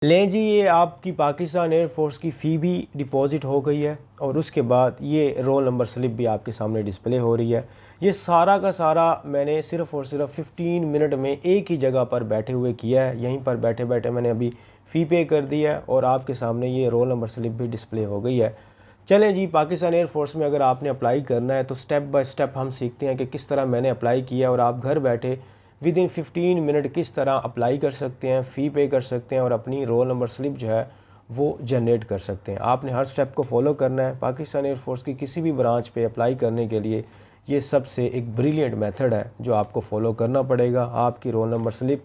लें जी, ये आपकी पाकिस्तान एयरफोर्स की फ़ी भी डिपॉज़िट हो गई है और उसके बाद ये रोल नंबर स्लिप भी आपके सामने डिस्प्ले हो रही है। ये सारा का सारा मैंने सिर्फ़ और सिर्फ 15 मिनट में एक ही जगह पर बैठे हुए किया है। यहीं पर बैठे बैठे मैंने अभी फ़ी पे कर दी है और आपके सामने ये रोल नंबर स्लिप भी डिस्प्ले हो गई है। चलें जी, पाकिस्तान एयरफोर्स में अगर आपने अप्लाई करना है तो स्टेप बाय स्टेप हम सीखते हैं कि किस तरह मैंने अप्लाई किया और आप घर बैठे विद इन 15 मिनट किस तरह अप्लाई कर सकते हैं, फ़ी पे कर सकते हैं और अपनी रोल नंबर स्लिप जो है वो जनरेट कर सकते हैं। आपने हर स्टेप को फॉलो करना है। पाकिस्तान एयरफोर्स की किसी भी ब्रांच पे अप्लाई करने के लिए ये सबसे एक ब्रिलियंट मेथड है जो आपको फॉलो करना पड़ेगा। आपकी रोल नंबर स्लिप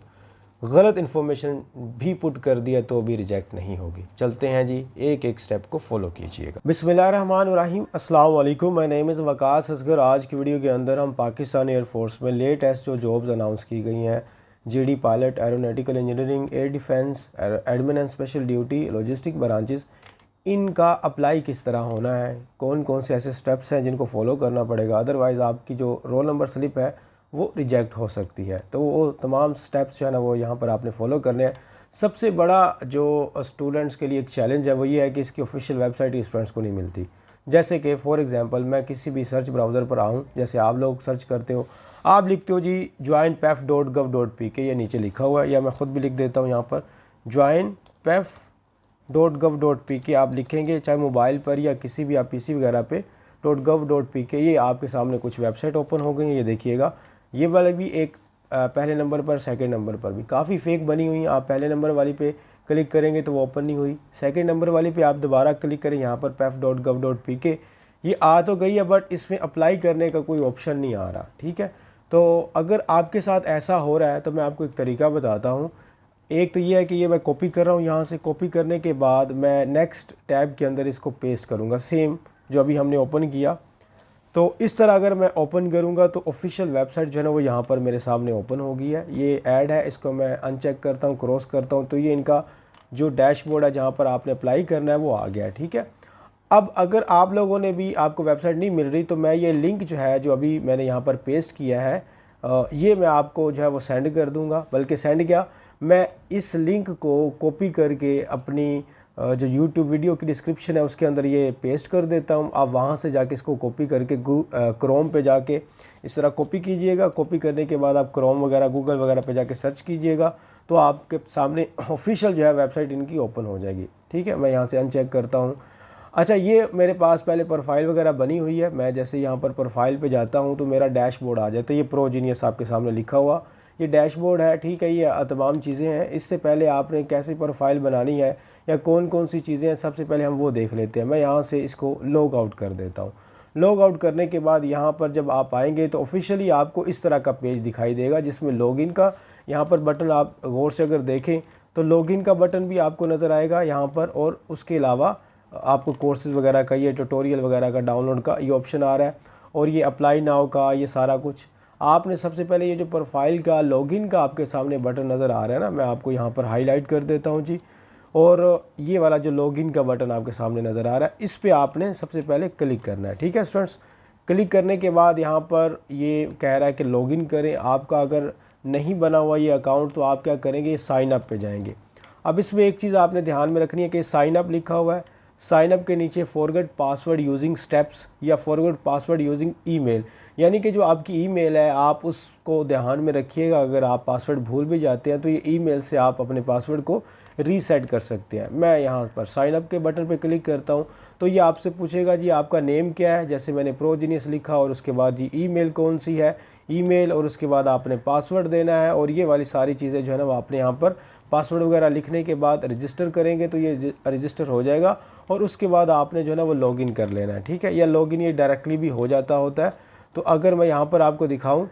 गलत इन्फॉर्मेशन भी पुट कर दिया तो भी रिजेक्ट नहीं होगी। चलते हैं जी, एक एक स्टेप को फॉलो कीजिएगा। बिस्मिल्लाहिर्रहमानिर्रहीम, अस्सलाम वालेकुम। My name is Waqas Asghar. आज की वीडियो के अंदर हम पाकिस्तान एयरफोर्स में लेटेस्ट जो जॉब्स अनाउंस की गई हैं, GD pilot, aeronautical engineering, air defence, admin and special duty, logistic branches, इनका अप्लाई किस तरह होना है, कौन कौन से ऐसे स्टेप्स हैं जिनको फॉलो करना पड़ेगा, अदरवाइज़ आपकी जो रोल नंबर स्लिप है वो रिजेक्ट हो सकती है। तो वो तमाम स्टेप्स जो है ना वो यहाँ पर आपने फॉलो करने हैं। सबसे बड़ा जो स्टूडेंट्स के लिए एक चैलेंज है वो ये है कि इसकी ऑफिशियल वेबसाइट स्टूडेंट्स को नहीं मिलती। जैसे कि फॉर एग्जांपल मैं किसी भी सर्च ब्राउज़र पर आऊँ, जैसे आप लोग सर्च करते हो, आप लिखते हो जी joinpef.gov.pk, ये नीचे लिखा हुआ है, या मैं ख़ुद भी लिख देता हूँ यहाँ पर joinpef.gov.pk आप लिखेंगे, चाहे मोबाइल पर या किसी भी आप पीसी वगैरह पे .gov.pk, ये आपके सामने कुछ वेबसाइट ओपन हो गई है। ये देखिएगा, ये वाला भी एक पहले नंबर पर, सेकंड नंबर पर भी काफ़ी फेक बनी हुई हैं। आप पहले नंबर वाली पे क्लिक करेंगे तो वो ओपन नहीं हुई। सेकंड नंबर वाली पे आप दोबारा क्लिक करें, यहाँ पर pef.gov.pk, ये आ तो गई है बट इसमें अप्लाई करने का कोई ऑप्शन नहीं आ रहा। ठीक है, तो अगर आपके साथ ऐसा हो रहा है तो मैं आपको एक तरीका बताता हूँ। एक तो ये है कि ये मैं कॉपी कर रहा हूँ, यहाँ से कॉपी करने के बाद मैं नेक्स्ट टैब के अंदर इसको पेस्ट करूँगा, सेम जो अभी हमने ओपन किया। तो इस तरह अगर मैं ओपन करूंगा तो ऑफिशियल वेबसाइट जो है ना वो यहाँ पर मेरे सामने ओपन हो गई है। ये ऐड है, इसको मैं अनचेक करता हूँ, क्रॉस करता हूँ, तो ये इनका जो डैशबोर्ड है जहाँ पर आपने अप्लाई करना है वो आ गया है। ठीक है, अब अगर आप लोगों ने भी, आपको वेबसाइट नहीं मिल रही, तो मैं ये लिंक जो है जो अभी मैंने यहाँ पर पेस्ट किया है, ये मैं आपको जो है वो सेंड कर दूँगा। बल्कि सेंड क्या, मैं इस लिंक को कॉपी करके अपनी जो YouTube वीडियो की डिस्क्रिप्शन है उसके अंदर ये पेस्ट कर देता हूँ। आप वहाँ से जाके इसको कॉपी करके क्रोम पे जाके इस तरह कॉपी कीजिएगा। कॉपी करने के बाद आप क्रोम वगैरह, गूगल वगैरह पे जाके सर्च कीजिएगा तो आपके सामने ऑफिशियल जो है वेबसाइट इनकी ओपन हो जाएगी। ठीक है, मैं यहाँ से अनचेक करता हूँ। अच्छा, ये मेरे पास पहले प्रोफाइल वगैरह बनी हुई है। मैं जैसे यहाँ पर प्रोफाइल पे जाता हूँ तो मेरा डैशबोर्ड आ जाता है। ये प्रो जीनियस आपके सामने लिखा हुआ ये डैशबोर्ड है। ठीक है, ये तमाम चीज़ें हैं। इससे पहले आपने कैसे प्रोफाइल बनानी है या कौन कौन सी चीज़ें हैं, सबसे पहले हम वो देख लेते हैं। मैं यहाँ से इसको लॉग आउट कर देता हूँ। लॉग आउट करने के बाद यहाँ पर जब आप आएंगे तो ऑफिशियली आपको इस तरह का पेज दिखाई देगा जिसमें लॉगिन का यहाँ पर बटन, आप गौर से अगर देखें तो लॉगिन का बटन भी आपको नज़र आएगा यहाँ पर, और उसके अलावा आपको कोर्सेज़ वगैरह का, ये ट्यूटोरियल वगैरह का डाउनलोड का ये ऑप्शन आ रहा है, और ये अप्लाई नाउ का, ये सारा कुछ। आपने सबसे पहले ये जो प्रोफाइल का, लॉगिन का आपके सामने बटन नज़र आ रहा है ना, मैं आपको यहाँ पर हाईलाइट कर देता हूँ जी, और ये वाला जो लॉगिन का बटन आपके सामने नज़र आ रहा है, इस पे आपने सबसे पहले क्लिक करना है। ठीक है स्टूडेंट्स, क्लिक करने के बाद यहाँ पर ये कह रहा है कि लॉगिन करें। आपका अगर नहीं बना हुआ ये अकाउंट तो आप क्या करेंगे, साइन अप पे जाएंगे। अब इसमें एक चीज़ आपने ध्यान में रखनी है कि साइन अप लिखा हुआ है, साइन अप के नीचे फॉरगेट पासवर्ड यूजिंग स्टेप्स या फॉरगेट पासवर्ड यूजिंग ईमेल, यानी कि जो आपकी ईमेल है आप उसको ध्यान में रखिएगा। अगर आप पासवर्ड भूल भी जाते हैं तो ये ईमेल से आप अपने पासवर्ड को रीसेट कर सकते हैं। मैं यहाँ पर साइन अप के बटन पर क्लिक करता हूँ तो ये आपसे पूछेगा जी आपका नेम क्या है, जैसे मैंने प्रोजीनियस लिखा, और उसके बाद जी ईमेल कौन सी है, ईमेल, और उसके बाद आपने पासवर्ड देना है, और ये वाली सारी चीज़ें जो है ना वो आपने यहाँ पर पासवर्ड वगैरह लिखने के बाद रजिस्टर करेंगे तो ये रजिस्टर हो जाएगा, और उसके बाद आपने जो है ना वो लॉगिन कर लेना है। ठीक है, या लॉगिन ये डायरेक्टली भी हो जाता होता है। तो अगर मैं यहाँ पर आपको दिखाऊं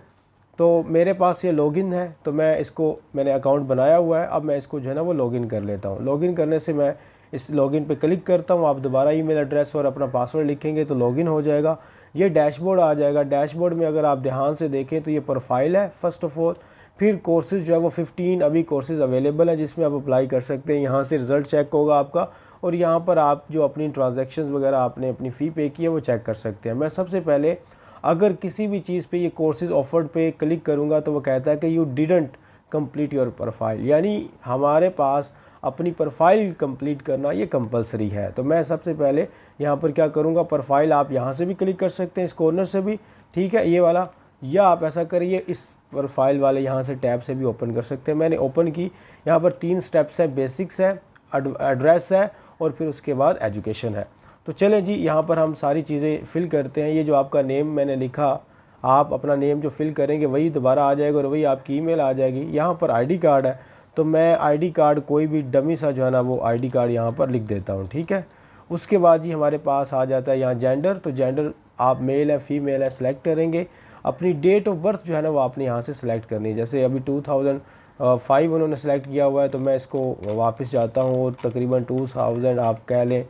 तो मेरे पास ये लॉगिन है, तो मैंने अकाउंट बनाया हुआ है। अब मैं इसको जो है ना वो लॉगिन कर लेता हूँ। लॉगिन करने से मैं इस लॉगिन पे क्लिक करता हूँ, आप दोबारा ईमेल एड्रेस और अपना पासवर्ड लिखेंगे तो लॉगिन हो जाएगा। ये डैशबोर्ड आ जाएगा। डैशबोर्ड में अगर आप ध्यान से देखें तो ये प्रोफाइल है फर्स्ट ऑफ ऑल, फिर कोर्सेज़ जो है वो 15 अभी कोर्सेज़ अवेलेबल है जिसमें आप अप्लाई कर सकते हैं। यहाँ से रिज़ल्ट चेक होगा आपका, और यहाँ पर आप जो अपनी ट्रांजैक्शंस वगैरह आपने अपनी फ़ी पे की है वो चेक कर सकते हैं। मैं सबसे पहले अगर किसी भी चीज़ पे ये कोर्सेज़ ऑफर्ड पे क्लिक करूँगा तो वो कहता है कि you didn't complete your profile, यानी हमारे पास अपनी प्रोफाइल कंप्लीट करना ये कंपलसरी है। तो मैं सबसे पहले यहाँ पर क्या करूँगा, प्रोफाइल आप यहाँ से भी क्लिक कर सकते हैं, इस कॉर्नर से भी, ठीक है, ये वाला, या आप ऐसा करिए इस प्रोफाइल वाले यहाँ से टैब से भी ओपन कर सकते हैं। मैंने ओपन की, यहाँ पर 3 स्टेप्स हैं, बेसिक्स है, एड्रेस है और फिर उसके बाद एजुकेशन है। तो चलें जी, यहाँ पर हम सारी चीज़ें फिल करते हैं। ये जो आपका नेम मैंने लिखा, आप अपना नेम जो फिल करेंगे वही दोबारा आ जाएगा और वही आपकी ईमेल आ जाएगी। यहाँ पर आईडी कार्ड है, तो मैं आईडी कार्ड कोई भी डमी सा जो है ना वो आईडी कार्ड यहाँ पर लिख देता हूँ, ठीक है। उसके बाद जी हमारे पास आ जाता है यहाँ जेंडर, तो जेंडर आप मेल है फीमेल है सेलेक्ट करेंगे। अपनी डेट ऑफ बर्थ जो है ना वो आपने यहाँ से सेलेक्ट करनी है। जैसे अभी 2005 उन्होंने सेलेक्ट किया हुआ है, तो मैं इसको वापस जाता हूँ और तकरीबन 2000 आप कह लें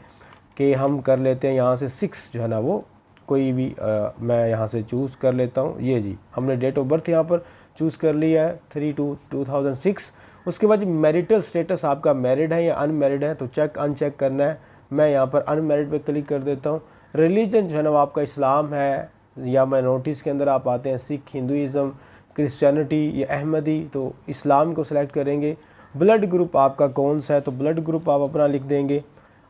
कि हम कर लेते हैं यहाँ से 6 जो है ना वो कोई भी मैं यहाँ से चूज़ कर लेता हूँ। ये जी हमने डेट ऑफ बर्थ यहाँ पर चूज़ कर लिया है 3/2/2006। उसके बाद मैरिटल स्टेटस आपका मैरिड है या अनमैरिड है, तो चेक अनचेक करना है। मैं यहाँ पर अनमैरिड पे क्लिक कर देता हूँ। रिलीजन जो है ना वो आपका इस्लाम है, या माइनॉरिटीज़ के अंदर आप आते हैं सिख, हिंदुज़म, क्रिश्चियनिटी या अहमदी, तो इस्लाम को सिलेक्ट करेंगे। ब्लड ग्रुप आपका कौन सा है, तो ब्लड ग्रुप आप अपना लिख देंगे।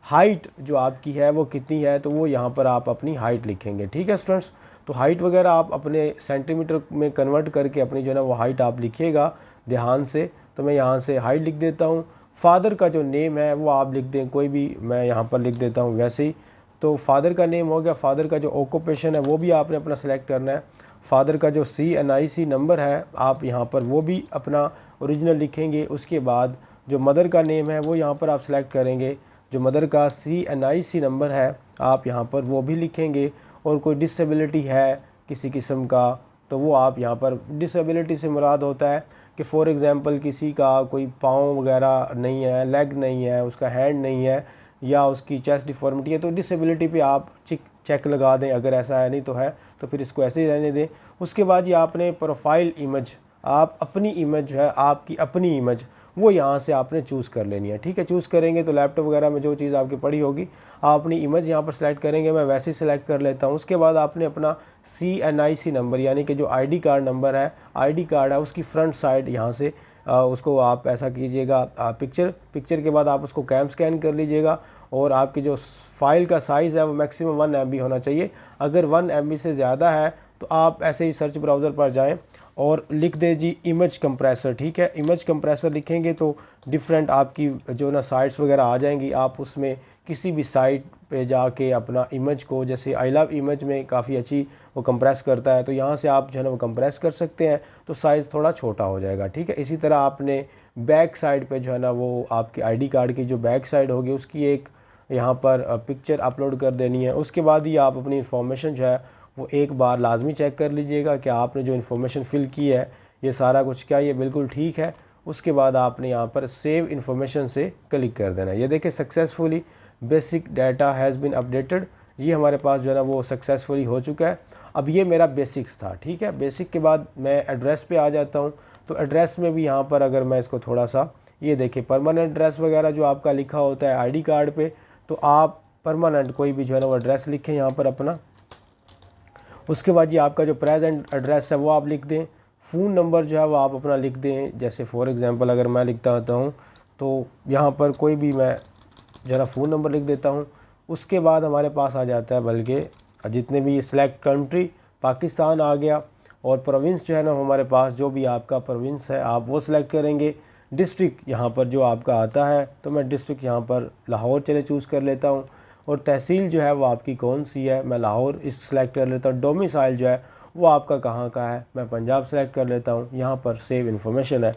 हाइट जो आपकी है वो कितनी है, तो वो यहाँ पर आप अपनी हाइट लिखेंगे, ठीक है स्टूडेंट्स। तो हाइट वगैरह आप अपने सेंटीमीटर में कन्वर्ट करके अपनी जो है ना वो हाइट आप लिखिएगा ध्यान से। तो मैं यहाँ से हाइट लिख देता हूँ। फादर का जो नेम है वो आप लिख दें कोई भी, मैं यहाँ पर लिख देता हूँ वैसे ही। तो फादर का नेम हो गया। फादर का जो ऑक्यूपेशन है वो भी आपने अपना सेलेक्ट करना है। फादर का जो CNIC नंबर है आप यहाँ पर वो भी अपना ओरिजिनल लिखेंगे। उसके बाद जो मदर का नेम है वो यहाँ पर आप सेलेक्ट करेंगे। जो मदर का CNIC नंबर है आप यहाँ पर वो भी लिखेंगे। और कोई डिसेबिलिटी है किसी किस्म का, तो वो आप यहाँ पर, डिसेबिलिटी से मुराद होता है कि फॉर एग्ज़ाम्पल किसी का कोई पाँव वगैरह नहीं है, लेग नहीं है, उसका हैंड नहीं है, या उसकी चेस्ट डिफॉर्मिटी है, तो डिसेबिलिटी पे आप चेक लगा दें अगर ऐसा है, नहीं तो है तो फिर इसको ऐसे ही रहने दें। उसके बाद ये आपने प्रोफाइल इमेज, आप अपनी इमेज जो है आपकी अपनी इमेज वो यहाँ से आपने चूज़ कर लेनी है, ठीक है। चूज़ करेंगे तो लैपटॉप वगैरह में जो चीज़ आपकी पड़ी होगी आप अपनी इमेज यहाँ पर सेलेक्ट करेंगे। मैं वैसे ही सेलेक्ट कर लेता हूँ। उसके बाद आपने अपना CNIC नंबर यानी कि जो आईडी कार्ड नंबर है, आईडी कार्ड है, उसकी फ्रंट साइड यहाँ से उसको आप ऐसा कीजिएगा, पिक्चर के बाद आप उसको कैम स्कैन कर लीजिएगा। और आपकी जो फाइल का साइज़ है वो मैक्सिमम 1 MB होना चाहिए। अगर 1 MB से ज़्यादा है तो आप ऐसे ही सर्च ब्राउज़र पर जाएं और लिख दे जी इमेज कंप्रेसर, ठीक है। इमेज कंप्रेसर लिखेंगे तो डिफरेंट आपकी जो ना साइट्स वगैरह आ जाएंगी। आप उसमें किसी भी साइट पे जाके अपना इमेज को, जैसे आई लव इमेज में काफ़ी अच्छी वो कंप्रेस करता है, तो यहाँ से आप जो है ना वो कंप्रेस कर सकते हैं, तो साइज़ थोड़ा छोटा हो जाएगा, ठीक है। इसी तरह आपने बैक साइड पे जो है ना वो आपकी आईडी कार्ड की जो बैक साइड होगी उसकी एक यहाँ पर पिक्चर अपलोड कर देनी है। उसके बाद ही आप अपनी इन्फॉर्मेशन जो है वो एक बार लाजमी चेक कर लीजिएगा कि आपने जो इन्फॉर्मेशन फ़िल की है ये सारा कुछ क्या ये बिल्कुल ठीक है। उसके बाद आपने यहाँ पर सेव इन्फॉर्मेशन से क्लिक कर देना है। ये देखिए successfully basic data has been updated, ये हमारे पास जो है ना वो सक्सेसफुली हो चुका है। अब ये मेरा बेसिक्स था, ठीक है। बेसिक के बाद मैं एड्रेस पे आ जाता हूँ। तो एड्रेस में भी यहाँ पर अगर मैं इसको थोड़ा सा, ये देखिए परमानेंट एड्रेस वगैरह जो आपका लिखा होता है आईडी कार्ड पे, तो आप परमानेंट कोई भी जो है ना वो एड्रेस लिखें यहाँ पर अपना। उसके बाद ये आपका जो प्रेजेंट एड्रेस है वो आप लिख दें। फ़ोन नंबर जो है वो आप अपना लिख दें। जैसे फॉर एग्ज़ाम्पल अगर मैं लिखता हूँ तो यहाँ पर कोई भी मैं ज़रा फ़ोन नंबर लिख देता हूँ। उसके बाद हमारे पास आ जाता है बल्कि जितने भी सेलेक्ट कंट्री, पाकिस्तान आ गया, और प्रोविंस जो है ना हमारे पास जो भी आपका प्रोविंस है आप वो सिलेक्ट करेंगे। डिस्ट्रिक्ट यहाँ पर जो आपका आता है तो मैं डिस्ट्रिक्ट यहाँ पर लाहौर चले चूज़ कर लेता हूँ। और तहसील जो है वो आपकी कौन सी है, मैं लाहौर इस सेलेक्ट कर लेता हूँ। डोमिसाइल जो है वो आपका कहाँ का है, मैं पंजाब सेलेक्ट कर लेता हूँ। यहाँ पर सेव इन्फॉर्मेशन है।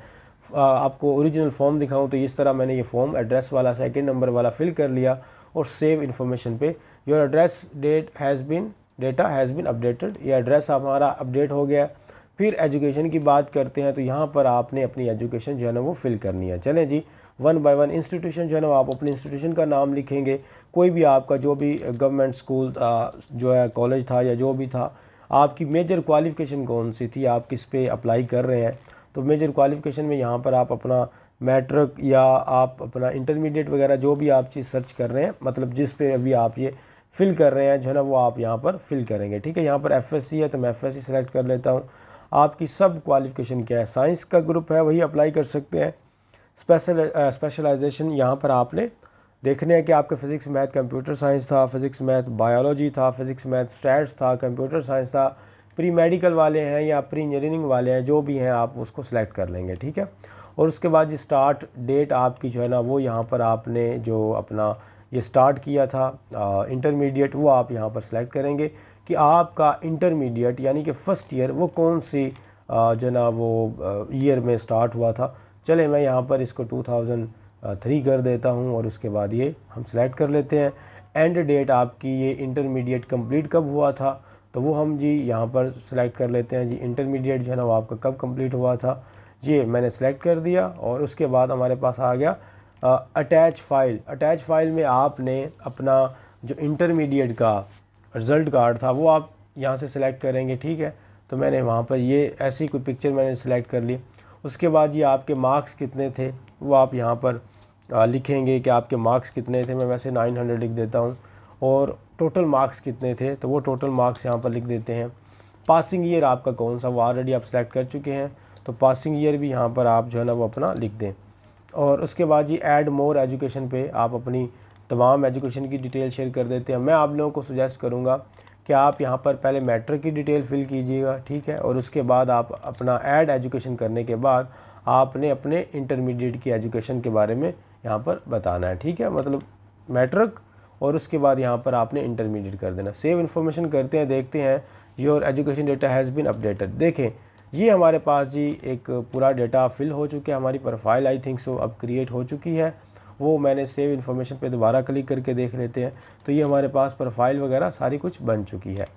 आपको ओरिजिनल फॉर्म दिखाऊँ तो इस तरह मैंने ये फॉर्म एड्रेस वाला सेकंड नंबर वाला फिल कर लिया और सेव इन्फॉर्मेशन पे your address data has been updated, ये एड्रेस हमारा अपडेट हो गया। फिर एजुकेशन की बात करते हैं तो यहाँ पर आपने अपनी एजुकेशन जो है ना वो फिल करनी है। चलें जी, 1 बाय 1 इंस्टीट्यूशन जो है ना आप अपने इंस्टीट्यूशन का नाम लिखेंगे। कोई भी आपका जो भी गवर्नमेंट स्कूल जो है कॉलेज था या जो भी था, आपकी मेजर क्वालिफ़िकेशन कौन सी थी, आप किस पे अप्लाई कर रहे हैं, तो मेजर क्वालिफ़िकेशन में यहाँ पर आप अपना मैट्रिक या आप अपना इंटरमीडिएट वगैरह जो भी आप चीज़ सर्च कर रहे हैं, मतलब जिस पे अभी आप ये फ़िल कर रहे हैं जो है ना वो आप यहाँ पर फिल करेंगे, ठीक है। यहाँ पर FSC है तो मैं FSC सेलेक्ट कर लेता हूँ। आपकी सब क्वालिफ़िकेशन क्या है, साइंस का ग्रुप है वही अप्लाई कर सकते हैं। स्पेशलाइजेशन यहाँ पर आपने देखने हैं कि आपके फ़िज़िक्स मैथ कंप्यूटर साइंस था, फ़िज़िक्स मैथ बायोलॉजी था, फ़िज़िक्स मैथ स्टैट्स था, कंप्यूटर साइंस था, प्री मेडिकल वाले हैं या प्री इंजीनियरिंग वाले हैं, जो भी हैं आप उसको सिलेक्ट कर लेंगे, ठीक है। और उसके बाद ये स्टार्ट डेट आपकी जो है ना वो यहाँ पर आपने जो अपना ये स्टार्ट किया था इंटरमीडिएट, वो आप यहाँ पर सेलेक्ट करेंगे कि आपका इंटरमीडिएट यानी कि फ़र्स्ट ईयर वो कौन सी जो ना वो ईयर में स्टार्ट हुआ था। चले मैं यहाँ पर इसको 2003 कर देता हूँ और उसके बाद ये हम सेलेक्ट कर लेते हैं। एंड डेट आपकी ये इंटरमीडिएट कंप्लीट कब हुआ था, तो वो हम जी यहाँ पर सेलेक्ट कर लेते हैं जी, इंटरमीडिएट जो है ना वो आपका कब कंप्लीट हुआ था, ये मैंने सेलेक्ट कर दिया। और उसके बाद हमारे पास आ गया अटैच फाइल। अटैच फाइल में आपने अपना जो इंटरमीडिएट का रिज़ल्ट कार्ड था वो आप यहाँ से सिलेक्ट करेंगे, ठीक है। तो मैंने वहाँ पर ये ऐसी कोई पिक्चर मैंने सिलेक्ट कर ली। उसके बाद ये आपके मार्क्स कितने थे वो आप यहाँ पर लिखेंगे कि आपके मार्क्स कितने थे। मैं वैसे 900 लिख देता हूँ। और टोटल मार्क्स कितने थे तो वो टोटल मार्क्स यहाँ पर लिख देते हैं। पासिंग ईयर आपका कौन सा वो ऑलरेडी आप सेलेक्ट कर चुके हैं, तो पासिंग ईयर भी यहाँ पर आप जो है ना वो अपना लिख दें। और उसके बाद ये ऐड मोर एजुकेशन पे आप अपनी तमाम एजुकेशन की डिटेल शेयर कर देते हैं। मैं आप लोगों को सुजेस्ट करूँगा कि आप यहाँ पर पहले मैट्रिक की डिटेल फिल कीजिएगा, ठीक है। और उसके बाद आप अपना ऐड एजुकेशन करने के बाद आपने अपने इंटरमीडिएट की एजुकेशन के बारे में यहाँ पर बताना है, ठीक है। मतलब मैट्रिक और उसके बाद यहाँ पर आपने इंटरमीडिएट कर देना। सेव इन्फॉर्मेशन करते हैं, देखते हैं your education data has been updated. देखें ये हमारे पास जी एक पूरा डेटा फिल हो चुका है, हमारी प्रोफाइल आई थिंक सो अब क्रिएट हो चुकी है। वो मैंने सेव इन्फॉर्मेशन पे दोबारा क्लिक करके देख लेते हैं, तो ये हमारे पास प्रोफाइल वगैरह सारी कुछ बन चुकी है।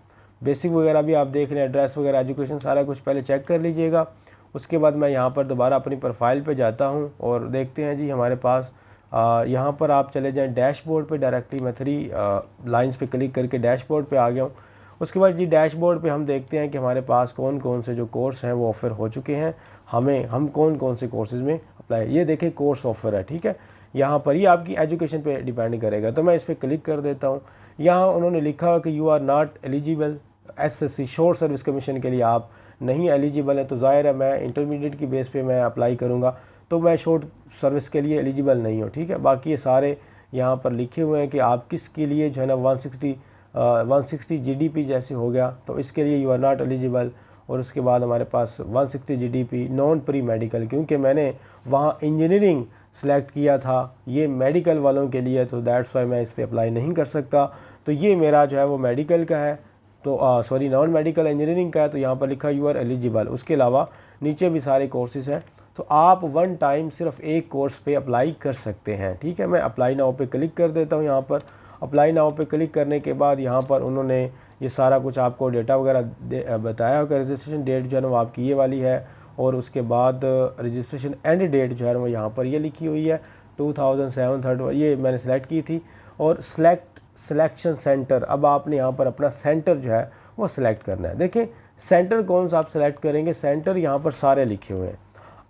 बेसिक वगैरह भी आप देख लें, एड्रेस वगैरह, एजुकेशन सारा कुछ पहले चेक कर लीजिएगा। उसके बाद मैं यहाँ पर दोबारा अपनी प्रोफाइल पे जाता हूँ और देखते हैं जी हमारे पास यहाँ पर आप चले जाएँ डैशबोर्ड पे डायरेक्टली। मैं 3 लाइन्स पे क्लिक करके डैशबोर्ड पे आ गया हूँ। उसके बाद जी डैशबोर्ड पे हम देखते हैं कि हमारे पास कौन कौन से जो कोर्स हैं वो ऑफ़र हो चुके हैं, हम कौन कौन से कोर्सेज़ में अप्लाई। ये देखें कोर्स ऑफ़र है, ठीक है। यहाँ पर ये आपकी एजुकेशन पे डिपेंड करेगा, तो मैं इस पर क्लिक कर देता हूँ। यहाँ उन्होंने लिखा कि you are not eligible SSC short service commission के लिए आप नहीं एलिजिबल है। तो ज़ाहिर है मैं इंटरमीडिएट की बेस पे मैं अप्लाई करूँगा, तो मैं शॉर्ट सर्विस के लिए एलिजिबल नहीं हूँ, ठीक है। बाकी ये सारे यहाँ पर लिखे हुए हैं कि आप किसके लिए जो है ना 160 जीडीपी जैसे हो गया, तो इसके लिए यू आर नॉट एलिजिबल। और उसके बाद हमारे पास 160 जीडीपी नॉन प्री मेडिकल, क्योंकि मैंने वहाँ इंजीनियरिंग सेलेक्ट किया था, ये मेडिकल वालों के लिए, तो दैट्स वाई मैं इस पर अप्लाई नहीं कर सकता। तो ये मेरा जो है वो मेडिकल का है, तो सॉरी नॉन मेडिकल इंजीनियरिंग का है, तो यहाँ पर लिखा यू आर एलिजिबल। उसके अलावा नीचे भी सारे कोर्सेज़ हैं, तो आप वन टाइम सिर्फ एक कोर्स पे अप्लाई कर सकते हैं, ठीक है। मैं अप्लाई नाउ पे क्लिक कर देता हूँ। यहाँ पर अप्लाई नाउ पे क्लिक करने के बाद यहाँ पर उन्होंने ये सारा कुछ आपको डेटा वगैरह बताया होगा। रजिस्ट्रेशन डेट जो है ना वो आपकी ये वाली है, और उसके बाद रजिस्ट्रेशन एंड डेट जो है वो यहाँ पर ये लिखी हुई है 2007 3rd, ये मैंने सेलेक्ट की थी। और सिलेक्शन सेंटर, अब आपने यहाँ पर अपना सेंटर जो है वो सिलेक्ट करना है। देखें सेंटर कौन सा आप सेलेक्ट करेंगे, सेंटर यहाँ पर सारे लिखे हुए हैं।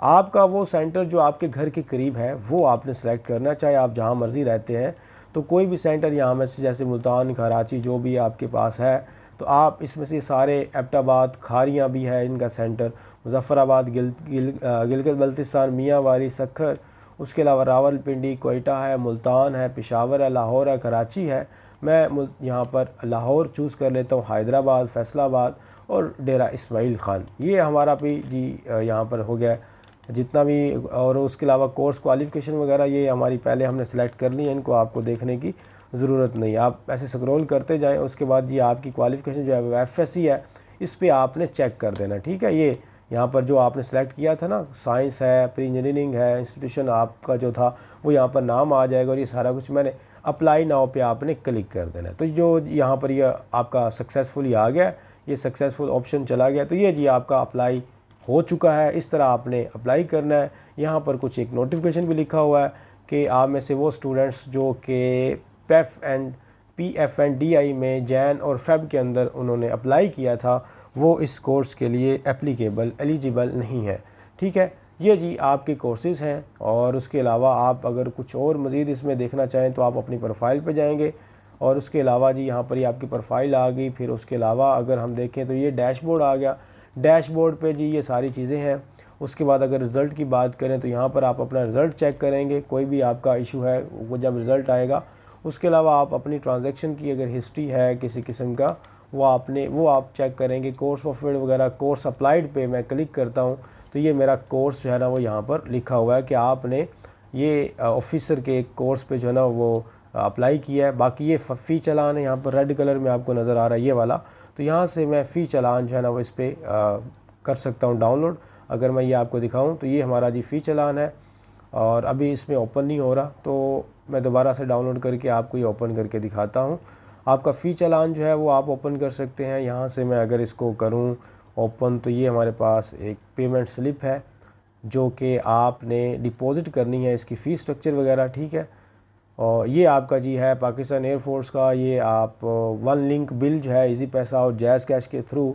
आपका वो सेंटर जो आपके घर के करीब है वो आपने सेलेक्ट करना, चाहे आप जहाँ मर्ज़ी रहते हैं, तो कोई भी सेंटर यहाँ में से, जैसे मुल्तान, कराची, जो भी आपके पास है, तो आप इसमें से सारे, एबटाबाद, खारियाँ भी है इनका सेंटर, मुजफ्फराबाद, गिलगित बल्तिस्तान, मियांवाली, सक्खर, उसके अलावा रावलपिंडी, कोयटा है, मुल्तान है, पेशावर है, लाहौर है, कराची है। मैं यहाँ पर लाहौर चूज़ कर लेता हूँ, हैदराबाद, फैसलाबाद और डेरा इस्माइल ख़ान, ये हमारा भी जी यहाँ पर हो गया जितना भी। और उसके अलावा कोर्स क्वालिफ़िकेशन वगैरह ये हमारी पहले हमने सेलेक्ट कर ली है, इनको आपको देखने की ज़रूरत नहीं, आप ऐसे स्क्रॉल करते जाएं। उसके बाद ये आपकी क्वालिफ़िकेशन जो है वो एफएससी है, इस पर आपने चेक कर देना, ठीक है। ये यहाँ पर जो आपने सेलेक्ट किया था ना, साइंस है, प्री इंजीनियरिंग है, इंस्टीट्यूशन आपका जो था वो यहाँ पर नाम आ जाएगा। और ये सारा कुछ मैंने अप्लाई नाउ पे आपने क्लिक कर देना। तो जो यहाँ पर ये आपका सक्सेसफुली आ गया, ये सक्सेसफुल ऑप्शन चला गया, तो ये जी आपका अप्लाई हो चुका है। इस तरह आपने अप्लाई करना है। यहाँ पर कुछ एक नोटिफिकेशन भी लिखा हुआ है कि आप में से वो स्टूडेंट्स जो कि PFNDI में जैन और फेब के अंदर उन्होंने अप्लाई किया था, वो इस कोर्स के लिए एलिजिबल नहीं है, ठीक है। ये जी आपके कोर्सेज़ हैं। और उसके अलावा आप अगर कुछ और मज़ीद इसमें देखना चाहें तो आप अपनी प्रोफाइल पे जाएंगे, और उसके अलावा जी यहाँ पर ये आपकी प्रोफाइल आ गई। फिर उसके अलावा अगर हम देखें तो ये डैशबोर्ड आ गया। डैशबोर्ड पे जी ये सारी चीज़ें हैं। उसके बाद अगर रिज़ल्ट की बात करें तो यहाँ पर आप अपना रिज़ल्ट चेक करेंगे, कोई भी आपका इशू है वो जब रिज़ल्ट आएगा। उसके अलावा आप अपनी ट्रांजैक्शन की अगर हिस्ट्री है किसी किस्म का वो आप चेक करेंगे। कोर्स ऑफर्ड वगैरह, कोर्स अप्लाइड पे मैं क्लिक करता हूँ तो ये मेरा कोर्स जो है ना वो यहाँ पर लिखा हुआ है कि आपने ये ऑफिसर के एक कोर्स पे जो है ना वो अप्लाई किया है। बाकी ये फ़ी चालान है, यहाँ पर रेड कलर में आपको नज़र आ रहा है ये वाला, तो यहाँ से मैं फ़ी चालान जो है ना वो इस पर कर सकता हूँ डाउनलोड। अगर मैं ये आपको दिखाऊँ तो ये हमारा जी फ़ी चालान है और अभी इसमें ओपन नहीं हो रहा, तो मैं दोबारा से डाउनलोड करके आपको ये ओपन करके दिखाता हूँ। आपका फ़ी चालान जो है वो आप ओपन कर सकते हैं। यहाँ से मैं अगर इसको करूँ ओपन तो ये हमारे पास एक पेमेंट स्लिप है जो कि आपने डिपॉज़िट करनी है, इसकी फ़ी स्ट्रक्चर वगैरह, ठीक है। और ये आपका जी है पाकिस्तान एयरफोर्स का, ये आप वन लिंक बिल जो है इजी पैसा और जैज़ कैश के थ्रू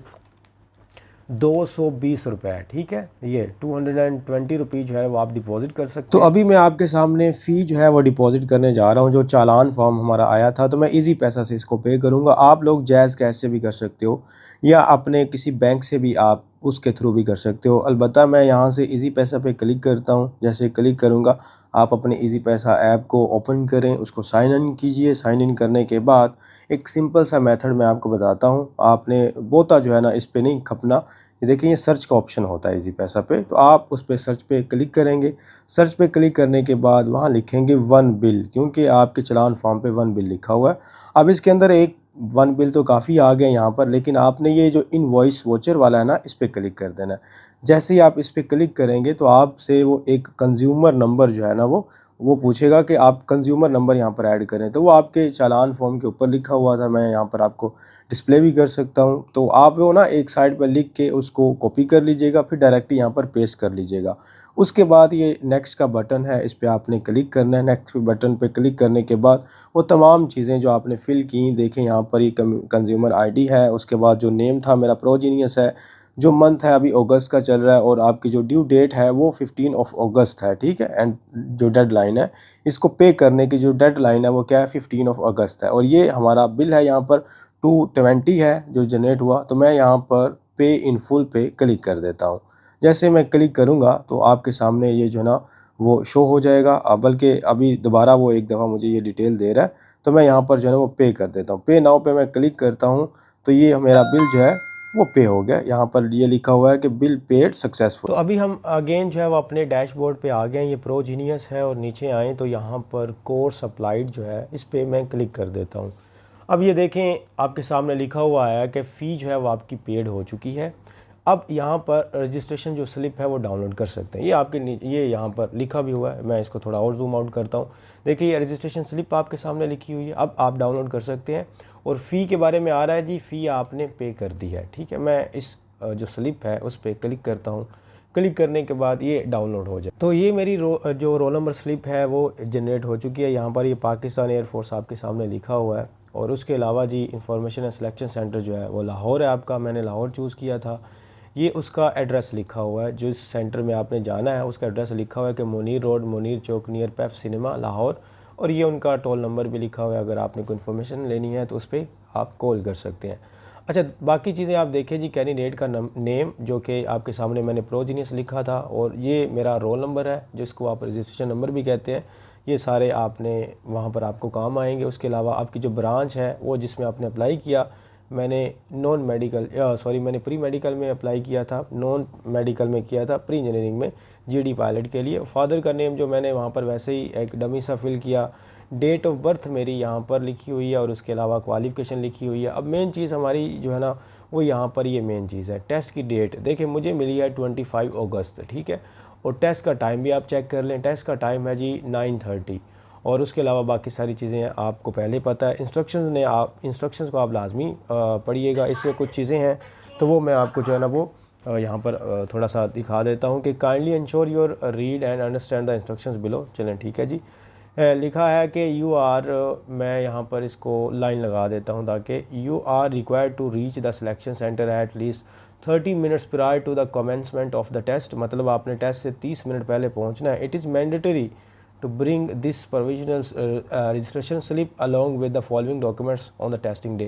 220 रुपये, ठीक है। ये 220 रुपीज़ जो है वो आप डिपॉज़िट कर सकते हैं। तो अभी मैं आपके सामने फ़ी जो है वो डिपॉज़िट करने जा रहा हूँ। जो चालान फॉर्म हमारा आया था तो मैं इजी पैसा से इसको पे करूँगा। आप लोग जैज़ कैश से भी कर सकते हो या अपने किसी बैंक से भी आप उसके थ्रू भी कर सकते हो। अलबत्ता मैं यहाँ से इजी पैसा पे क्लिक करता हूँ। जैसे क्लिक करूँगा आप अपने इजी पैसा ऐप को ओपन करें, उसको साइन इन कीजिए। साइन इन करने के बाद एक सिंपल सा मेथड मैं आपको बताता हूँ। आपने बहुता जो है ना इस पे नहीं खपना। ये देखिए ये सर्च का ऑप्शन होता है इजी पैसा पे, तो आप उस पर सर्च पे क्लिक करेंगे। सर्च पे क्लिक करने के बाद वहाँ लिखेंगे वन बिल, क्योंकि आपके चालान फॉर्म पे वन बिल लिखा हुआ है। अब इसके अंदर एक वन बिल तो काफ़ी आ गए यहाँ पर, लेकिन आपने ये जो इनवॉइस वोचर वाला है ना इस पर क्लिक कर देना है। जैसे ही आप इस पर क्लिक करेंगे तो आपसे वो एक कंज्यूमर नंबर जो है ना वो पूछेगा कि आप कंज्यूमर नंबर यहाँ पर ऐड करें, तो वो आपके चालान फॉर्म के ऊपर लिखा हुआ था। मैं यहाँ पर आपको डिस्प्ले भी कर सकता हूँ। तो आप वो ना एक साइड पर लिख के उसको कॉपी कर लीजिएगा, फिर डायरेक्टली यहाँ पर पेस्ट कर लीजिएगा। उसके बाद ये नेक्स्ट का बटन है, इस पर आपने क्लिक करना है। नेक्स्ट बटन पे क्लिक करने के बाद वो तमाम चीज़ें जो आपने फ़िल की, देखें यहाँ पर ये कंज्यूमर आईडी है। उसके बाद जो नेम था मेरा प्रोजीनियस है। जो मंथ है अभी अगस्त का चल रहा है और आपकी जो ड्यू डेट है वो 15 अगस्त है, ठीक है। एंड जो डेडलाइन है इसको पे करने की जो डेडलाइन है वो क्या है 15 अगस्त है। और ये हमारा बिल है यहाँ पर 220 है जो जनरेट हुआ। तो मैं यहाँ पर पे इन फुल पे क्लिक कर देता हूँ। जैसे मैं क्लिक करूँगा तो आपके सामने ये जो ना वो शो हो जाएगा। बल्कि अभी दोबारा वो एक दफ़ा मुझे ये डिटेल दे रहा है, तो मैं यहाँ पर जो है वो पे कर देता हूँ। पे नाउ पे मैं क्लिक करता हूँ तो ये मेरा बिल जो है वो पे हो गया। यहाँ पर ये लिखा हुआ है कि बिल पेड सक्सेसफुल। तो अभी हम अगेन जो है वो अपने डैशबोर्ड पे आ गए हैं। ये प्रोजीनियस है और नीचे आए तो यहाँ पर कोर्स अप्लाइड जो है इस पर मैं क्लिक कर देता हूँ। अब ये देखें आपके सामने लिखा हुआ है कि फ़ी जो है वो आपकी पेड हो चुकी है। अब यहाँ पर रजिस्ट्रेशन जो स्लिप है वो डाउनलोड कर सकते हैं। ये आपके ये यहाँ पर लिखा भी हुआ है। मैं इसको थोड़ा और जूम आउट करता हूँ। देखिए ये रजिस्ट्रेशन स्लिप आपके सामने लिखी हुई है। अब आप डाउनलोड कर सकते हैं। और फ़ी के बारे में आ रहा है जी, फ़ी आपने पे कर दी है, ठीक है। मैं इस जो स्लिप है उस पर क्लिक करता हूँ। क्लिक करने के बाद ये डाउनलोड हो जाए तो ये मेरी जो रोल नंबर स्लिप है वो जनरेट हो चुकी है। यहाँ पर ये पाकिस्तान एयरफोर्स आपके सामने लिखा हुआ है। और उसके अलावा जी इंफॉर्मेशन एंड सिलेक्शन सेंटर जो है वो लाहौर है आपका, मैंने लाहौर चूज़ किया था। ये उसका एड्रेस लिखा हुआ है, जिस सेंटर में आपने जाना है उसका एड्रेस लिखा हुआ है कि मुनीर रोड, मुनीर चौक, नियर पैफ सिनेमा, लाहौर। और ये उनका टोल नंबर भी लिखा हुआ है। अगर आपने कोई इन्फॉर्मेशन लेनी है तो उस पर आप कॉल कर सकते हैं। अच्छा, बाकी चीज़ें आप देखें जी, कैंडिडेट का नेम जो कि आपके सामने मैंने प्रोजीनियस लिखा था, और ये मेरा रोल नंबर है जिसको आप रजिस्ट्रेशन नंबर भी कहते हैं। ये सारे आपने वहाँ पर आपको काम आएंगे। उसके अलावा आपकी जो ब्रांच है वो जिसमें आपने अप्लाई किया, मैंने मैंने प्री मेडिकल में अप्लाई किया था, नॉन मेडिकल में किया था, प्री इंजीनियरिंग में जीडी पायलट के लिए। फादर का नेम जो मैंने वहाँ पर वैसे ही एक डमी सा फिल किया। डेट ऑफ बर्थ मेरी यहाँ पर लिखी हुई है और उसके अलावा क्वालिफ़िकेशन लिखी हुई है। अब मेन चीज़ हमारी जो है ना वो यहाँ पर ये मेन चीज़ है। टेस्ट की डेट देखिए मुझे मिली है 25 अगस्त, ठीक है। और टेस्ट का टाइम भी आप चेक कर लें। टेस्ट का टाइम है जी 9:30। और उसके अलावा बाकी सारी चीज़ें आपको पहले पता है। इंस्ट्रक्शंस को आप लाजमी पढ़िएगा। इसमें कुछ चीज़ें हैं तो वो मैं आपको जो है ना वो यहाँ पर थोड़ा सा दिखा देता हूँ कि kindly ensure your read and understand the instructions below. चलें ठीक है जी। लिखा है कि मैं यहाँ पर इसको लाइन लगा देता हूँ ताकि you are required to reach the selection centre at least 30 minutes prior to the commencement of the test. मतलब आपने टेस्ट से 30 मिनट पहले पहुँचना है। It is mandatory to bring this provisional registration slip along with the following documents on the testing day।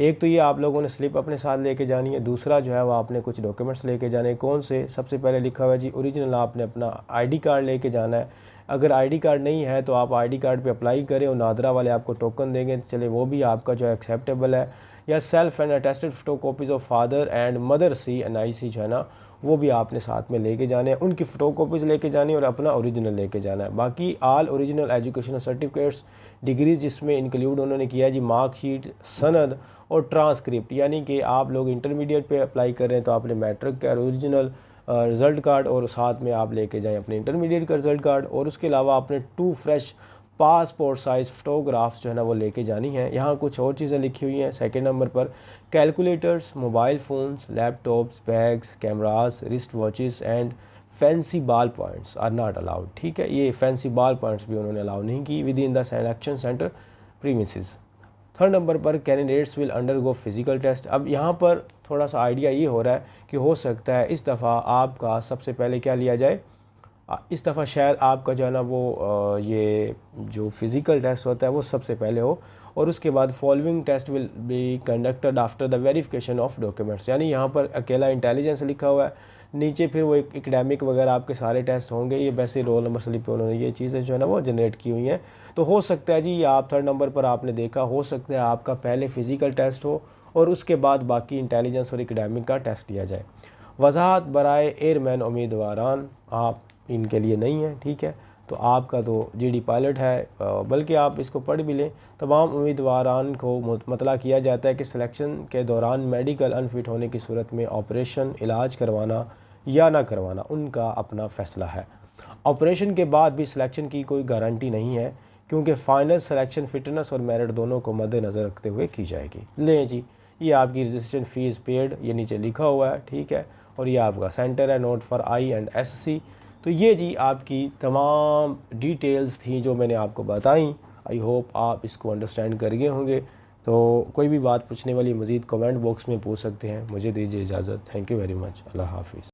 एक तो ये आप लोगों ने स्लिप अपने साथ लेके जानी है, दूसरा जो है वो आपने कुछ डॉक्यूमेंट्स लेके जाने हैं। कौन से? सबसे पहले लिखा हुआ है जी ओरिजिनल आपने अपना आईडी कार्ड लेके जाना है। अगर आईडी कार्ड नहीं है तो आप आईडी कार्ड पे अप्लाई करें और नादरा वाले आपको टोकन देंगे, चले वो भी आपका जो है एक्सेप्टेबल है। या self and attested photo copies of father and mother CNIC जो है ना वो भी आपने साथ में लेके जाने हैं, उनकी फ़ोटो कॉपीज़ लेके जानी है और अपना ओरिजिनल लेके जाना है। बाकी all original educational certificates degrees जिसमें इंक्लूड उन्होंने किया है जी मार्कशीट, सनद और ट्रांसक्रिप्ट। यानी कि आप लोग इंटरमीडिएट पे अप्लाई कर रहे हैं तो आपने मैट्रिक का ओरिजिनल रिज़ल्ट कार्ड और साथ में आप लेके जाएं अपने इंटरमीडिएट का रिज़ल्ट कार्ड, और उसके अलावा आपने 2 फ्रेश पासपोर्ट साइज़ फ़ोटोग्राफ्स जो है ना वो लेके जानी है। यहाँ कुछ और चीज़ें लिखी हुई हैं सेकंड नंबर पर, calculators, mobile phones, laptops, bags, cameras, wrist watches and fancy ball points are not allowed. ठीक है, ये फैंसी बॉल पॉइंट्स भी उन्होंने अलाउ नहीं की within the selection centre premises. Third number पर candidates will undergo physical test. अब यहाँ पर थोड़ा सा आइडिया ये हो रहा है कि हो सकता है इस दफ़ा आपका सबसे पहले क्या लिया जाए, इस दफ़ा शायद आपका जो है ना वो ये जो फिज़िकल टेस्ट होता है वो सबसे पहले हो, और उसके बाद following test will be conducted after the verification of documents. यानी यहाँ पर अकेला इंटेलिजेंस लिखा हुआ है, नीचे फिर वो एक एकेडमिक वगैरह आपके सारे टेस्ट होंगे। ये वैसे रोल नंबर स्लिप पे उन्होंने ये चीज़ें जो है ना वो जनरेट की हुई हैं। तो हो सकता है जी ये आप थर्ड नंबर पर आपने देखा, हो सकता है आपका पहले फ़िज़िकल टेस्ट हो और उसके बाद बाकी इंटेलिजेंस और एकेडमिक का टेस्ट लिया जाए। वजाहत बराए एयरमैन उम्मीदवारान आप इनके लिए नहीं है। ठीक है, तो आपका तो GD पायलट है, बल्कि आप इसको पढ़ भी लें। तमाम उम्मीदवारान को मतला किया जाता है कि सिलेक्शन के दौरान मेडिकल अनफिट होने की सूरत में ऑपरेशन इलाज करवाना या ना करवाना उनका अपना फ़ैसला है। ऑपरेशन के बाद भी सिलेक्शन की कोई गारंटी नहीं है, क्योंकि फ़ाइनल सिलेक्शन फ़िटनेस और मेरिट दोनों को मद्देनज़र रखते हुए की जाएगी। लें जी, ये आपकी रजिस्ट्रेशन फ़ीस पेड, ये नीचे लिखा हुआ है। ठीक है, और ये आपका सेंटर है नोट फॉर INSC। तो ये जी आपकी तमाम डिटेल्स थी जो मैंने आपको बताई। आई होप आप इसको अंडरस्टैंड कर गए होंगे। तो कोई भी बात पूछने वाली मज़ीद कमेंट बॉक्स में पूछ सकते हैं। मुझे दीजिए इजाज़त। Thank you very much. अल्लाह हाफिज़।